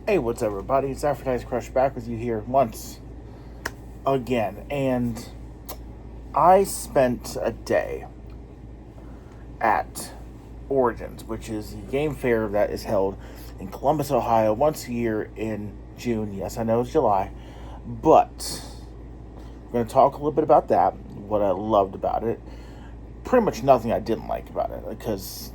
Hey, what's up, everybody? It's Advertise Crush back with you here once again. And I spent a day at Origins, which is the game fair that is held in Columbus, Ohio, once a year in June. Yes, I know it's July, but we're going to talk a little bit about that, what I loved about it. Pretty much nothing I didn't like about it, because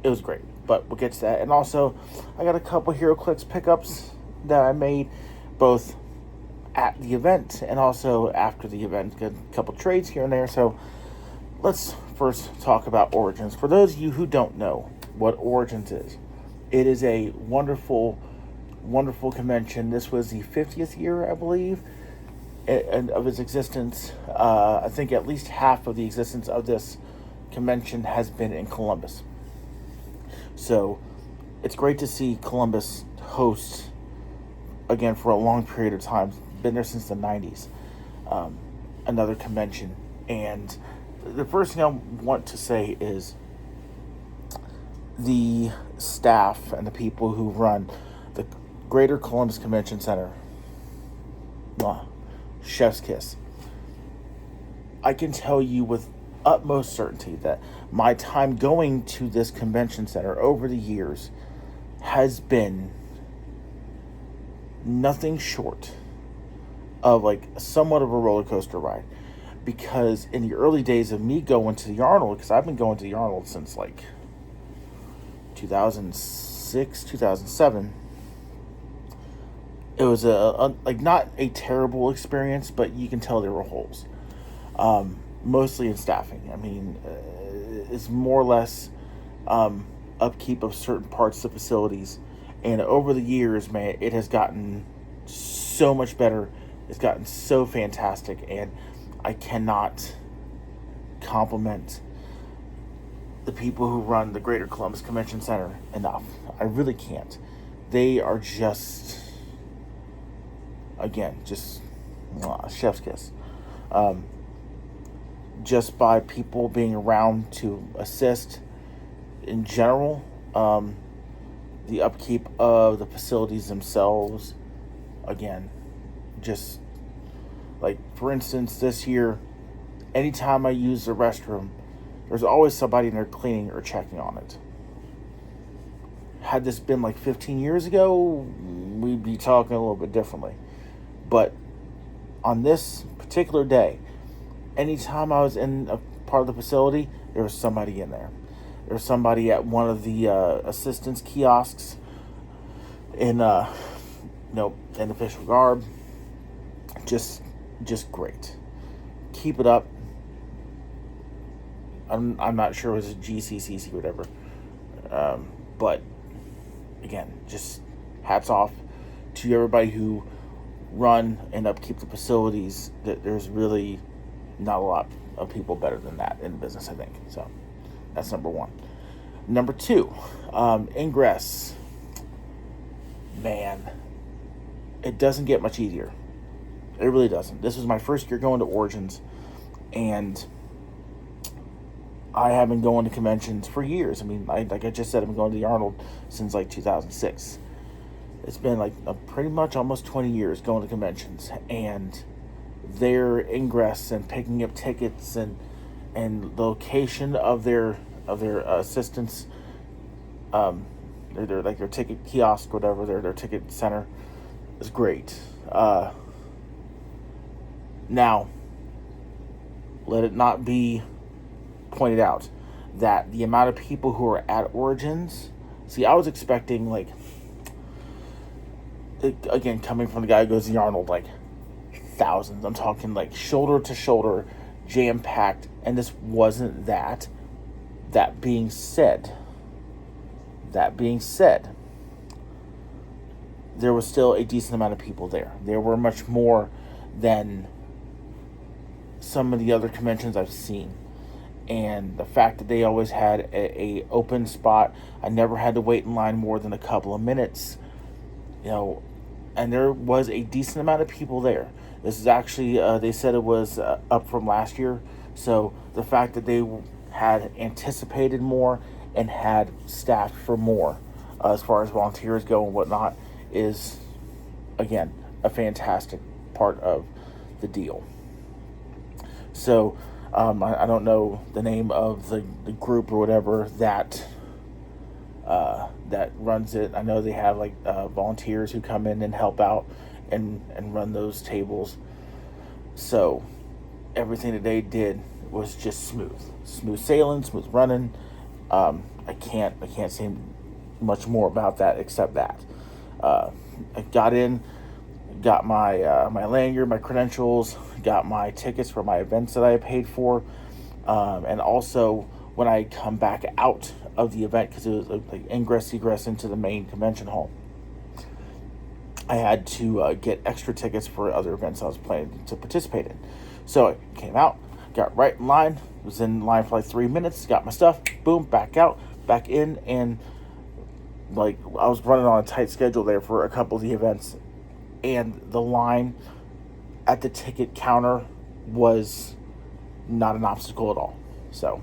it was great. But we'll get to that. And also, I got a couple Heroclix pickups that I made, both at the event and also after the event. Got a couple trades here and there. So let's first talk about Origins. For those of you who don't know what Origins is, it is a wonderful, wonderful convention. This was the 50th year, I believe, of its existence. I think at least half of the existence of this convention has been in Columbus. So it's great to see Columbus host again for a long period of time. Been there since the 90s. Another convention. And the first thing I want to say is the staff and the people who run the Greater Columbus Convention Center. Chef's kiss. I can tell you with utmost certainty that my time going to this convention center over the years has been nothing short of like somewhat of a roller coaster ride. Because in the early days of me going to the Arnold, because I've been going to the Arnold since like 2006, 2007, it was like not a terrible experience, but you can tell there were holes. Mostly in staffing. I mean, it's more or less upkeep of certain parts of the facilities. And over the years, man, it has gotten so much better. It's gotten so fantastic. And I cannot compliment the people who run the Greater Columbus Convention Center enough. I really can't. They are just, again, just chef's kiss. Just by people being around to assist in general, the upkeep of the facilities themselves, again, just like, for instance, this year, anytime I use the restroom, there's always somebody in there cleaning or checking on it. Had this been like 15 years ago, we'd be talking a little bit differently. But on this particular day, anytime I was in a part of the facility, there was somebody in there. There was somebody at one of the assistance kiosks in official garb. Just great. Keep it up. I'm not sure it was a GCCC or whatever, but again, just hats off to everybody who run and upkeep the facilities. That there's really not a lot of people better than that in the business, I think. So that's number one. Number two, ingress. Man, it doesn't get much easier. It really doesn't. This was my first year going to Origins, and I have been going to conventions for years. I mean, like I just said, I've been going to the Arnold since like 2006. It's been like pretty much almost 20 years going to conventions, and their ingress and picking up tickets and the location of their assistants, their ticket kiosk, whatever, their ticket center is great. Now, let it not be pointed out that the amount of people who are at Origins, see, I was expecting, like, again, coming from the guy who goes to the Arnold, like, thousands. I'm talking like shoulder to shoulder, jam-packed, and this wasn't that. That being said, there was still a decent amount of people there. There were much more than some of the other conventions I've seen. And the fact that they always had a open spot, I never had to wait in line more than a couple of minutes, and there was a decent amount of people there. This is actually, they said it was up from last year. So the fact that they had anticipated more and had staffed for more as far as volunteers go and whatnot is, again, a fantastic part of the deal. So I don't know the name of the group or whatever that that runs it. I know they have like volunteers who come in and help out and run those tables. So everything that they did was just smooth sailing, smooth running. I can't say much more about that except that I got in, got my my lanyard, my credentials, got my tickets for my events that I paid for, and also when I come back out of the event, because it was like ingress egress into the main convention hall, I had to get extra tickets for other events I was planning to participate in. So I came out, got right in line, was in line for like 3 minutes, got my stuff, boom, back out, back in, and like I was running on a tight schedule there for a couple of the events, and the line at the ticket counter was not an obstacle at all. So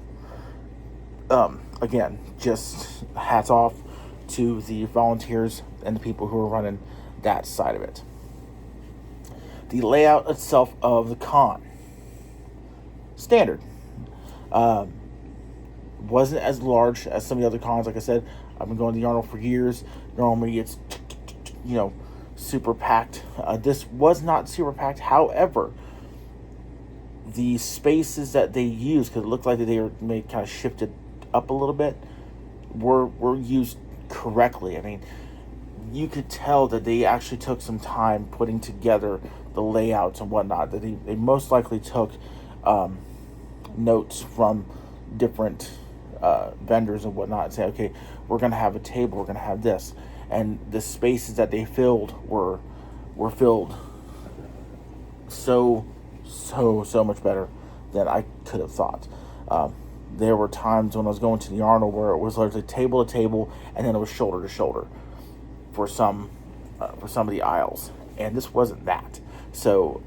again, just hats off to the volunteers and the people who are running that side of it. The layout itself of the con, standard. Wasn't as large as some of the other cons. Like I said, I've been going to the Arnold for years. Normally it's, super packed. This was not super packed. However, the spaces that they used, because it looked like that they were made kind of shifted up a little bit, were used correctly. I mean, you could tell that they actually took some time putting together the layouts and whatnot. That they most likely took notes from different vendors and whatnot and say, okay, we're going to have a table, we're going to have this. And the spaces that they filled were filled so much better than I could have thought. There were times when I was going to the Arnold where it was literally table to table, and then it was shoulder to shoulder for some of the aisles, and this wasn't that. So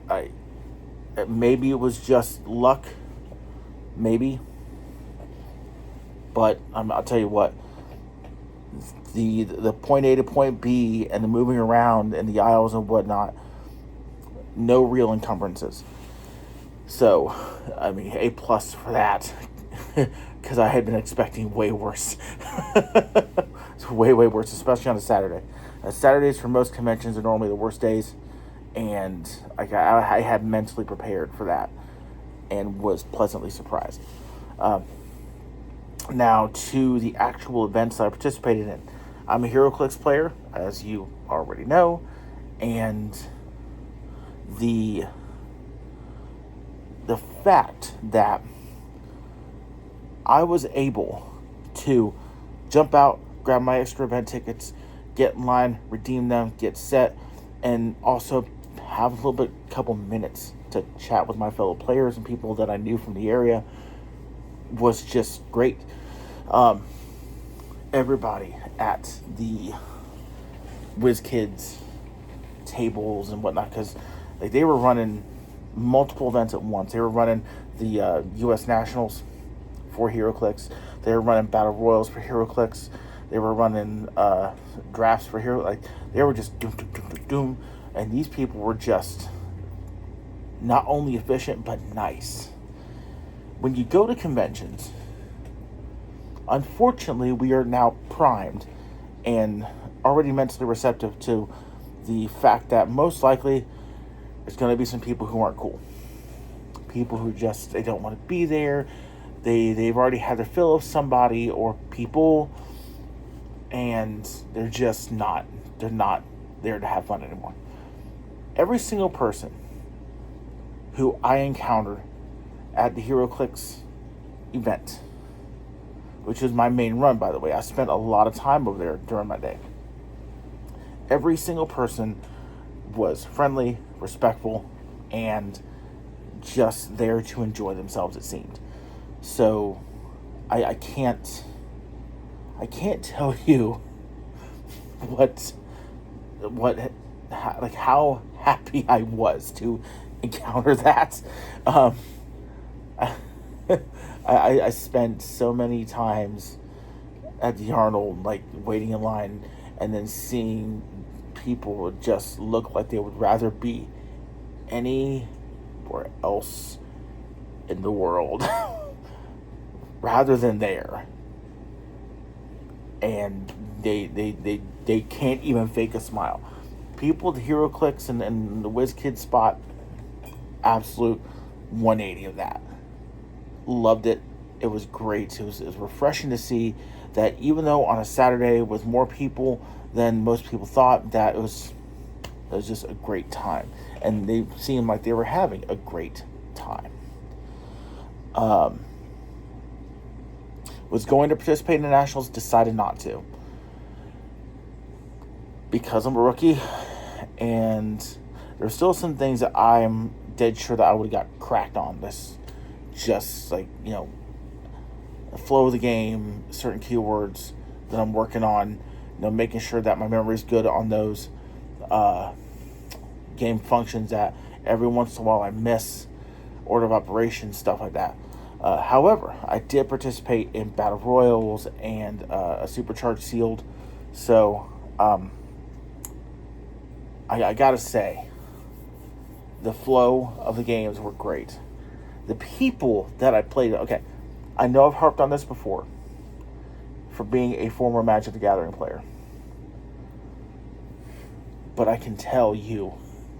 maybe it was just luck, maybe, but I'll tell you what. The point A to point B and the moving around and the aisles and whatnot, no real encumbrances. So, I mean, A+ for that, because I had been expecting way worse. way worse, especially on a Saturday. Saturdays for most conventions are normally the worst days, and I had mentally prepared for that and was pleasantly surprised. Now, to the actual events that I participated in. I'm a Heroclix player, as you already know, and the fact that I was able to jump out, grab my extra event tickets, get in line, redeem them, get set, and also have a couple minutes to chat with my fellow players and people that I knew from the area was just great. Everybody at the WizKids tables and whatnot, because they were running multiple events at once. They were running the U.S. Nationals for Heroclix. They were running Battle Royals for Heroclix. They were running drafts for Hero. They were just doom. And these people were just not only efficient, but nice. When you go to conventions, unfortunately, we are now primed and already mentally receptive to the fact that most likely there's going to be some people who aren't cool. People who just, they don't want to be there. They've already had their fill of somebody or people, and they're not there to have fun anymore. Every single person who I encountered at the Heroclix event, which was my main run, by the way. I spent a lot of time over there during my day. Every single person was friendly, respectful, and just there to enjoy themselves, it seemed. So I can't tell you how happy I was to encounter that. I spent so many times at the Arnold, waiting in line and then seeing people would just look like they would rather be anywhere else in the world rather than there. And they can't even fake a smile. People, the Heroclix and the WizKid spot, absolute 180 of that. Loved it. It was great. It was refreshing to see that even though on a Saturday with more people than most people thought, that it was just a great time. And they seemed like they were having a great time. Was going to participate in the Nationals, decided not to. Because I'm a rookie, and there's still some things that I'm dead sure that I would have got cracked on. This, just like, the flow of the game, certain keywords that I'm working on, making sure that my memory is good on those game functions that every once in a while I miss, order of operations, stuff like that. However, I did participate in Battle Royals and a Supercharged Sealed. So, I gotta say, the flow of the games were great. The people that I played, okay, I know I've harped on this before for being a former Magic the Gathering player. But I can tell you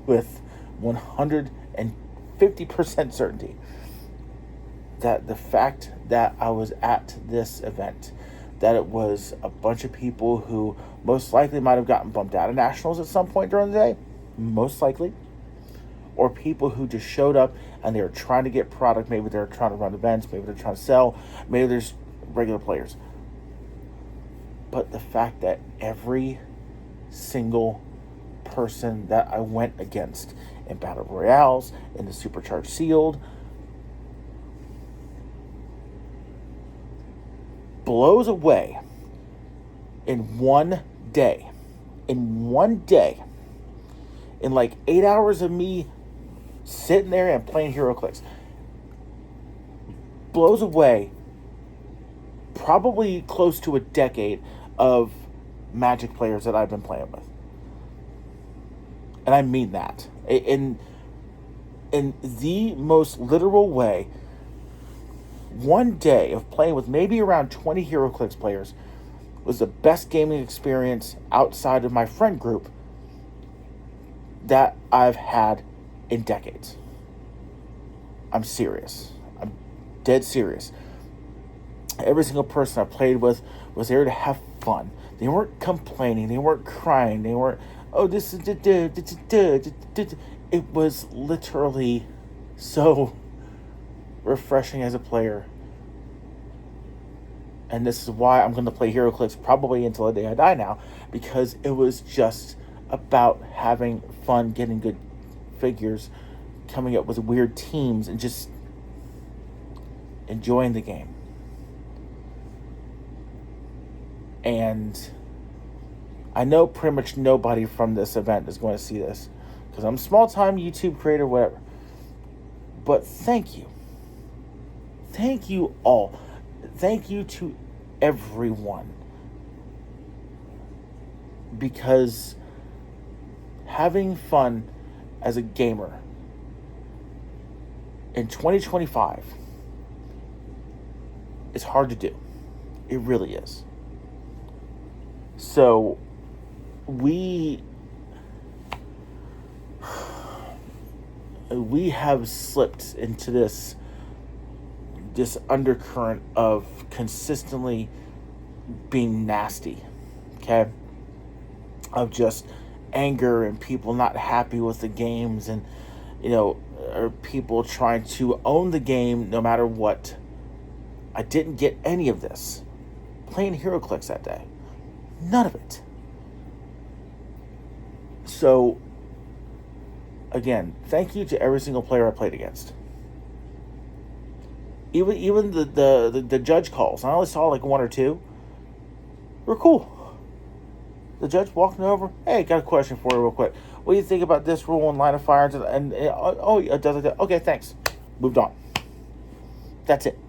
with 150% certainty that the fact that I was at this event, that it was a bunch of people who most likely might have gotten bumped out of Nationals at some point during the day, most likely, or people who just showed up and they were trying to get product. Maybe they're trying to run events, maybe they're trying to sell, maybe there's regular players. But the fact that every single person that I went against in Battle Royales, in the Supercharged Sealed, blows away in one day, in like 8 hours of me sitting there and playing Heroclix, blows away probably close to a decade of Magic players that I've been playing with. And I mean that. In the most literal way, one day of playing with maybe around 20 Heroclix players was the best gaming experience outside of my friend group that I've had in decades. I'm serious. I'm dead serious. Every single person I played with was there to have fun. They weren't complaining. They weren't crying. They weren't, oh, this is... It was literally so refreshing as a player. And this is why I'm going to play Heroclix probably until the day I die now, because it was just about having fun, getting good figures, coming up with weird teams, and just enjoying the game. And I know pretty much nobody from this event is going to see this, because I'm a small-time YouTube creator, whatever. But thank you. Thank you all. Thank you to everyone. Because having fun as a gamer in 2025 is hard to do. It really is. So we have slipped into this undercurrent of consistently being nasty, okay? Of just anger and people not happy with the games, and or people trying to own the game no matter what. I didn't get any of this playing Heroclix that day. None of it. So, again, thank you to every single player I played against. Even the judge calls. I only saw like one or two. Were cool. The judge walking over, hey, got a question for you real quick. What do you think about this rule in line of fire? And it does it. Okay, thanks. Moved on. That's it.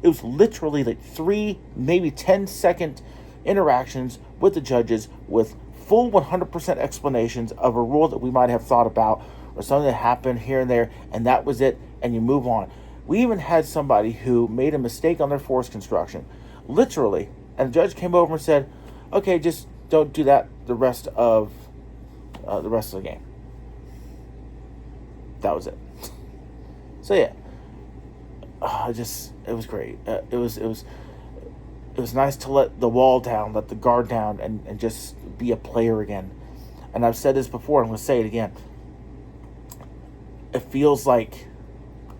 It was literally like 3, maybe 10-second interactions with the judges with full 100% explanations of a rule that we might have thought about or something that happened here and there, and that was it, and you move on. We even had somebody who made a mistake on their force construction, literally, and the judge came over and said, okay, just don't do that the rest of the game. That was it. So yeah, it was great. It was nice to let the wall down, let the guard down, and just be a player again. And I've said this before, I'm going to say it again. It feels like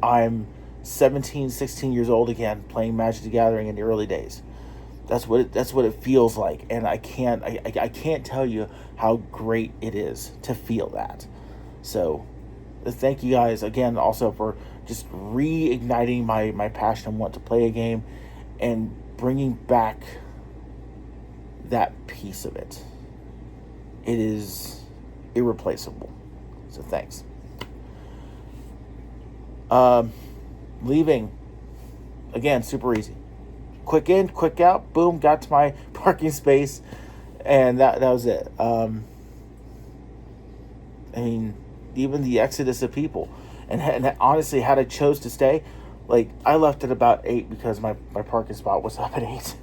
I'm 17, 16 years old again, playing Magic the Gathering in the early days. That's what it feels like, and I can't tell you how great it is to feel that. So, thank you guys again also for just reigniting my passion and want to play a game, and bringing back that piece of it. It is irreplaceable. So thanks. Leaving, again, super easy. Quick in, quick out, boom, got to my parking space, and that was it. I mean, even the exodus of people, and honestly, had I chose to stay, like, I left at about 8 because my parking spot was up at 8.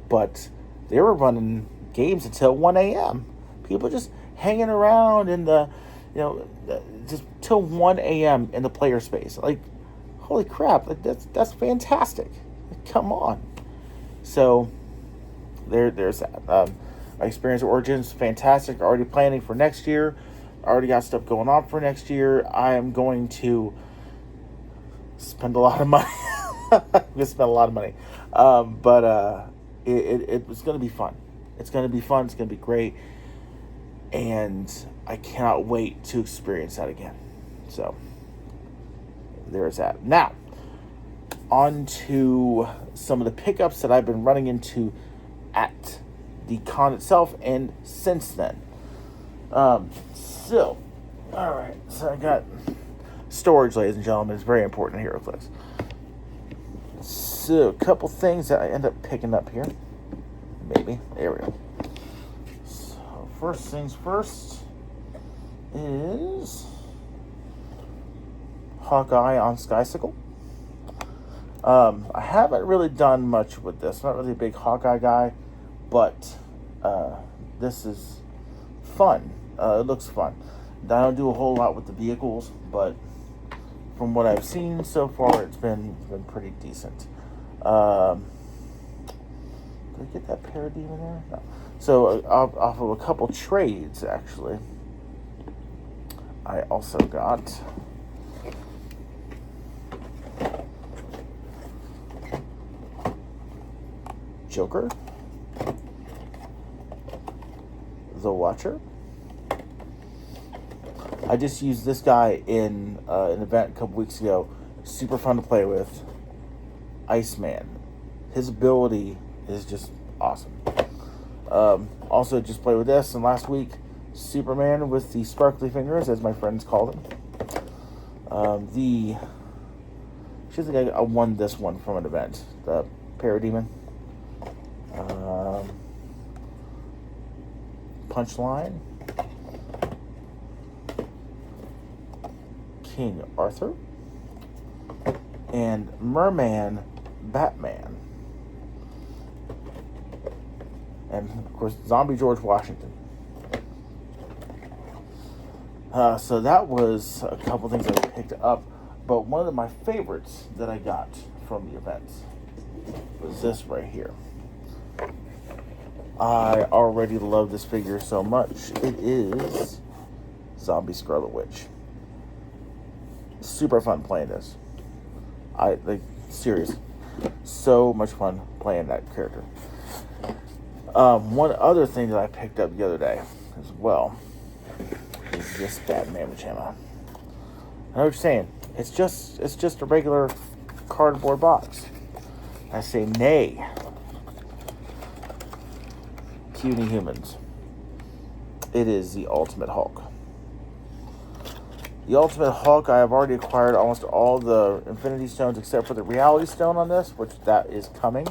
But they were running games until 1 a.m. People just hanging around in just till 1 a.m. in the player space. Like, holy crap, like that's fantastic. Like, come on. So, there's that. My experience at Origins, fantastic. Already planning for next year. Already got stuff going on for next year. I am going to spend a lot of money. I'm going to spend a lot of money. But it's going to be fun. It's going to be fun. It's going to be great. And I cannot wait to experience that again. So, there's that. Now, on to some of the pickups that I've been running into at the con itself and since then. So, alright. So, I got storage, ladies and gentlemen. It's very important here, Heroclix. So, a couple things that I end up picking up here. Maybe. There we go. So, first things first is Hawkeye on Skysicle. I haven't really done much with this. I'm not really a big Hawkeye guy, but this is fun. It looks fun. I don't do a whole lot with the vehicles, but from what I've seen so far, it's been pretty decent. Did I get that Parademon there? No. So off of a couple trades, actually, I also got Joker, the Watcher. I just used this guy in an event a couple weeks ago. Super fun to play with. Iceman. His ability is just awesome. Also just played with this, and last week, Superman with the sparkly fingers, as my friends called him. She think I won this one from an event. The Parademon. Punchline. King Arthur. And Merman Batman. And, of course, Zombie George Washington. So that was a couple things I picked up. But one of my favorites that I got from the events was this right here. I already love this figure so much. It is Zombie Scarlet Witch. Super fun playing this. Serious. So much fun playing that character. One other thing that I picked up the other day as well is this Batman pajama. I know what you're saying. It's just a regular cardboard box. I say nay. Puny humans. It is the Ultimate Hulk. The Ultimate Hulk, I have already acquired almost all the Infinity Stones except for the Reality Stone on this, which that is coming.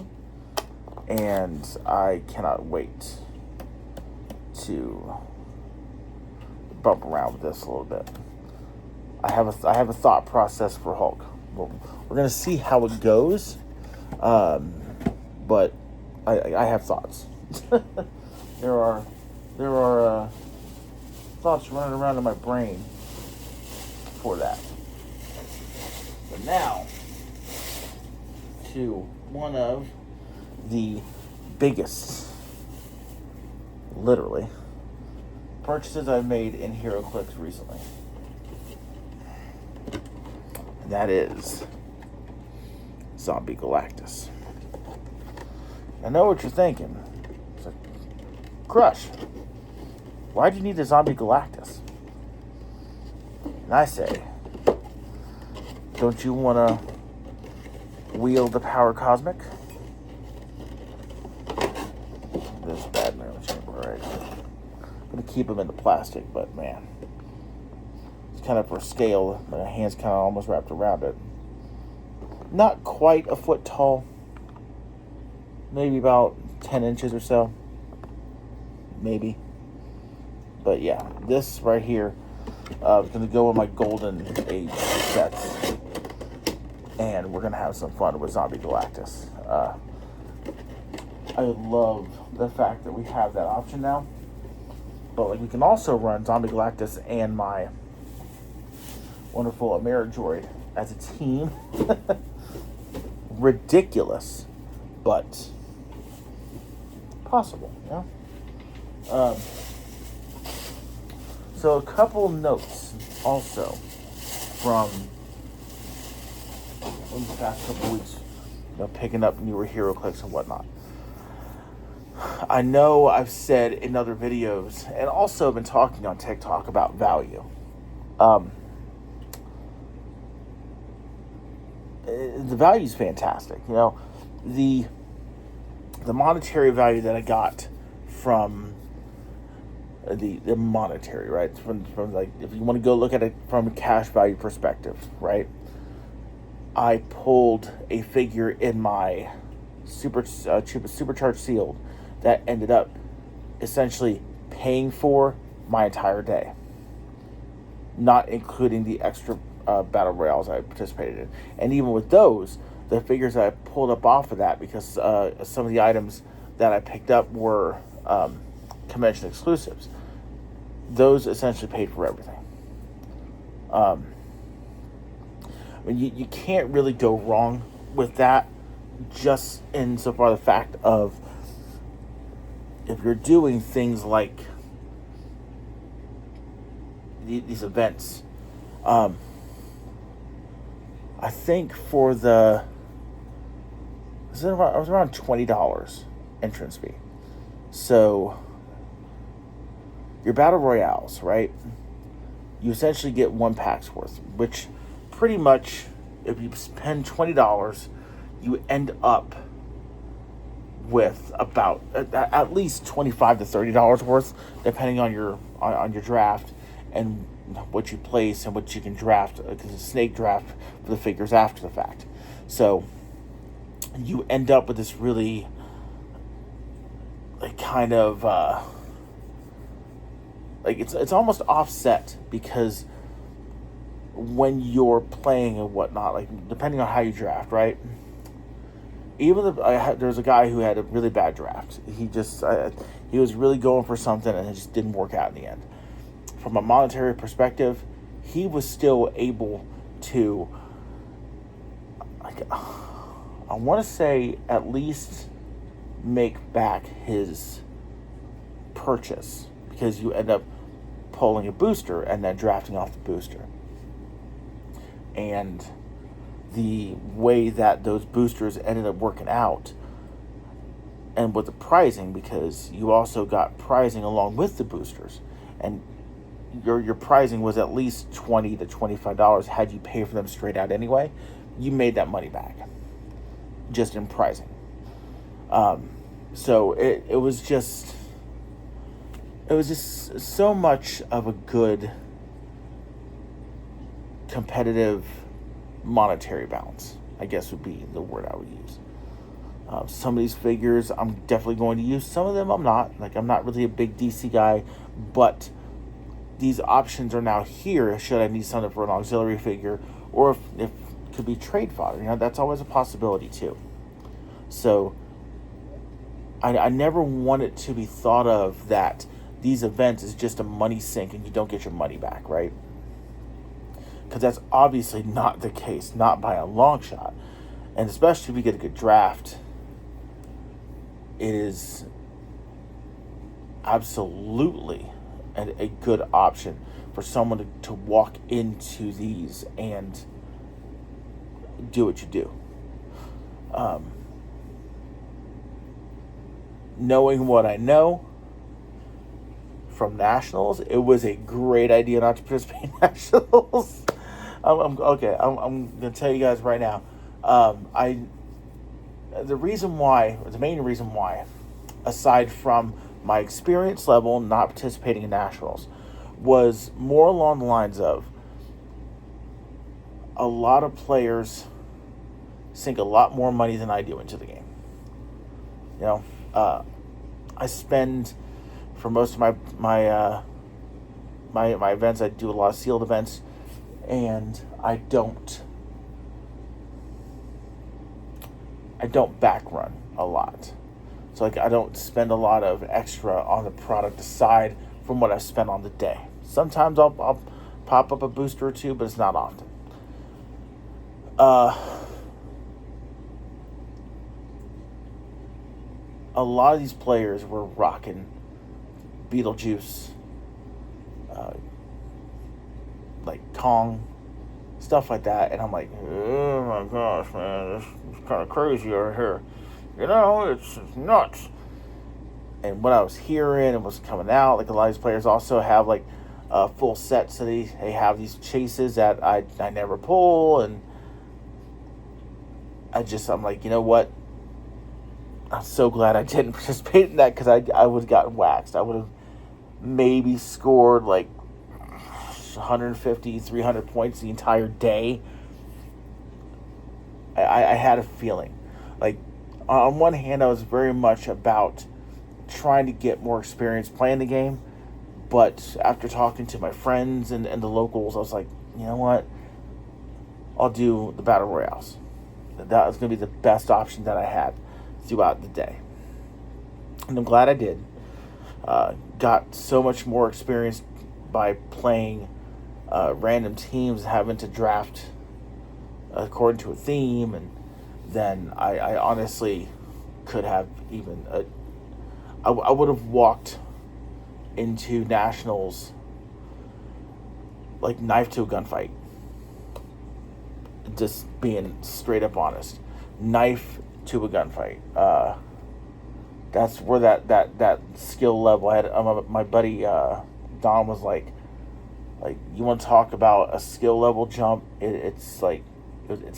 And I cannot wait to bump around with this a little bit. I have a thought process for Hulk. We're gonna see how it goes, but I have thoughts. there are thoughts running around in my brain for that. But now to one of the biggest, literally, purchases I've made in Heroclix recently. And that is Zombie Galactus. I know what you're thinking. It's like, Crush, why do you need a Zombie Galactus? And I say, don't you want to wield the power cosmic? This bad memory chamber, right? I'm going to keep them in the plastic, but man, it's kind of for scale. My hand's kind of almost wrapped around it. Not quite a foot tall. Maybe about 10 inches or so. Maybe. But yeah, this right here is going to go with my Golden Age sets. And we're going to have some fun with Zombie Galactus. I love the fact that we have that option now. But like, we can also run Zombie Galactus and my wonderful Ameridroid as a team. Ridiculous, but possible, yeah. So a couple notes also from the past couple weeks, picking up newer Heroclix and whatnot. I know I've said in other videos, and also been talking on TikTok about value. The value is fantastic. You know, the monetary value that I got from the monetary, right? From like, if you want to go look at it from a cash value perspective, right? I pulled a figure in my supercharged sealed that ended up essentially paying for my entire day, not including the extra battle royales I participated in. And even with those, the figures that I pulled up off of that, because some of the items that I picked up were convention exclusives, those essentially paid for everything. I mean, you can't really go wrong with that, just insofar the fact of, if you're doing things like these events, I think for I was around $20 entrance fee. So your battle royales, right? You essentially get one pack's worth, which pretty much, if you spend $20, you end up with about at least $25 to $30 worth, depending on your draft and what you place and what you can draft, because it's a snake draft for the figures after the fact. So you end up with this really like kind of like it's almost offset, because when you're playing and whatnot, like depending on how you draft, right? Even there's a guy who had a really bad draft. He was really going for something, and it just didn't work out in the end. From a monetary perspective, he was still able to, like, I want to say, at least make back his purchase, because you end up pulling a booster and then drafting off the booster. And the way that those boosters ended up working out, and with the pricing, because you also got pricing along with the boosters, and your pricing was at least $20 to $25 had you pay for them straight out anyway. You made that money back just in pricing. So it was just so much of a good competitive monetary balance, I guess would be the word I would use. Some of these figures I'm definitely going to use. Some of them I'm not. Like, I'm not really a big DC guy, but these options are now here should I need something for an auxiliary figure, or if it could be trade fodder. That's always a possibility too. So I never want it to be thought of that these events is just a money sink and you don't get your money back, right? Because that's obviously not the case, not by a long shot. And especially if we get a good draft, it is absolutely a good option for someone to walk into these and do what you do. Knowing what I know from Nationals, it was a great idea not to participate in Nationals. I'm going to tell you guys right now. The main reason why, aside from my experience level not participating in Nationals, was more along the lines of a lot of players sink a lot more money than I do into the game. I spend, for most of my events, I do a lot of sealed events, and I don't back run a lot. So I don't spend a lot of extra on the product aside from what I spent on the day. Sometimes I'll pop up a booster or two, but it's not often. A lot of these players were rocking Beetlejuice, like Kong, stuff like that, and I'm like, oh my gosh, man, this is kind of crazy over here. It's nuts. And what I was hearing and what's coming out, like a lot of these players also have like full sets, so they have these chases that I never pull, and I'm like, you know what? I'm so glad I didn't participate in that, because I would have gotten waxed. I would have maybe scored like 150, 300 points the entire day. I had a feeling. Like, on one hand, I was very much about trying to get more experience playing the game. But after talking to my friends and the locals, I was like, you know what? I'll do the Battle Royales. That was going to be the best option that I had throughout the day. And I'm glad I did. Got so much more experience by playing random teams, having to draft according to a theme, and then I honestly could have even... I would have walked into Nationals like knife to a gunfight. Just being straight up honest. Knife to a gunfight. That's where that skill level I had. My buddy Don was like, you want to talk about a skill level jump? It's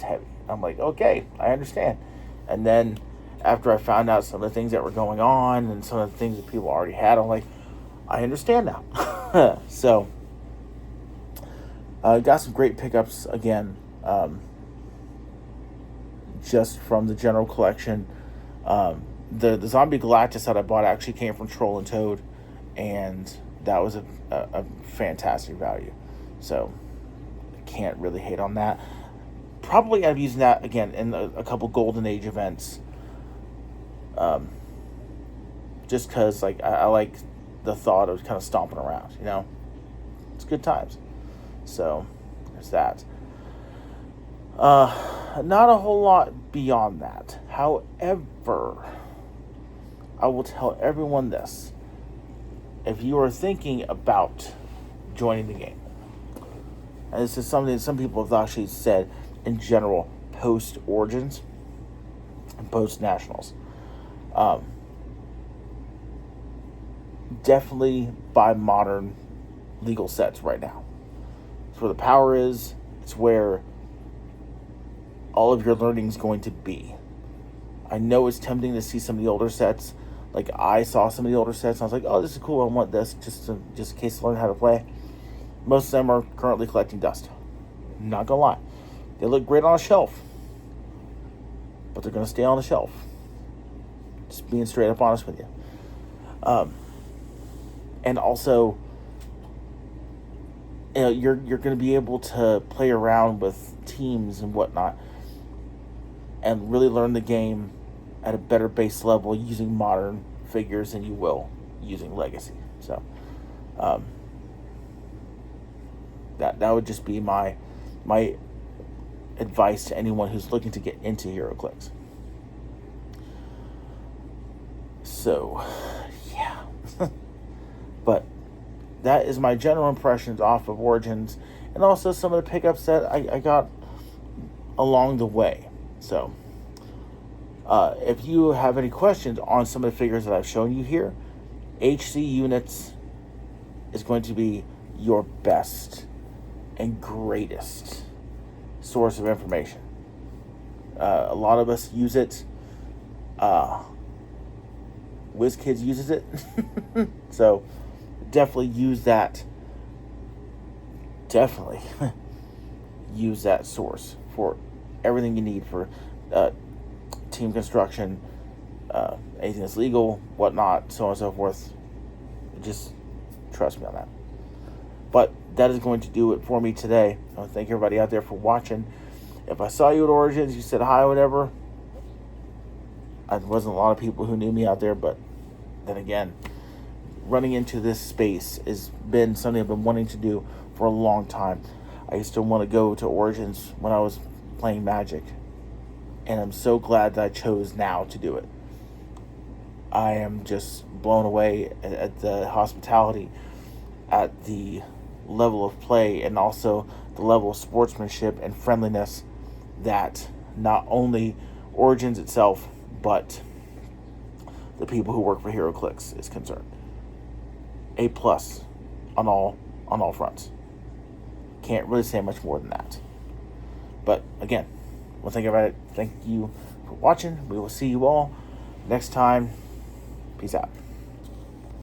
heavy. I'm like, okay, I understand. And then after I found out some of the things that were going on and some of the things that people already had, I'm like, I understand now. So got some great pickups again. Just from the general collection. The Zombie Galactus that I bought actually came from Troll and Toad, and that was a fantastic value. So I can't really hate on that. Probably I've used that again in a couple Golden Age events. Just because I like the thought of kind of stomping around, It's good times. So there's that. Not a whole lot beyond that. However, I will tell everyone this. If you are thinking about joining the game, and this is something that some people have actually said in general post-Origins and post-Nationals, definitely buy modern legal sets right now. It's where the power is. It's where all of your learning is going to be. I know it's tempting to see some of the older sets. Like, I saw some of the older sets and I was like, oh, this is cool, I want this just in case to learn how to play. Most of them are currently collecting dust. Not gonna lie. They look great on a shelf, but they're gonna stay on the shelf. Just being straight up honest with you. And also, you're going to be able to play around with teams and whatnot, and really learn the game at a better base level using modern figures than you will using Legacy. So, that would just be my advice to anyone who's looking to get into Heroclix. So, yeah. But that is my general impressions off of Origins, and also some of the pickups that I got along the way. So, if you have any questions on some of the figures that I've shown you here, HC Units is going to be your best and greatest source of information. A lot of us use it. WizKids uses it. So definitely use that. Definitely use that source for everything you need for team construction, anything that's legal, whatnot, so on and so forth. Just trust me on that. But that is going to do it for me today. I want to thank everybody out there for watching. If I saw you at Origins, you said hi or whatever, there wasn't a lot of people who knew me out there, but then again, running into this space has been something I've been wanting to do for a long time. I used to want to go to Origins when I was playing Magic, and I'm so glad that I chose now to do it. I am just blown away at the hospitality, at the level of play, and also the level of sportsmanship and friendliness that not only Origins itself, but the people who work for Heroclix is concerned. A+ on all fronts. Can't really say much more than that. But again, well, thank you for watching. We will see you all next time. Peace out.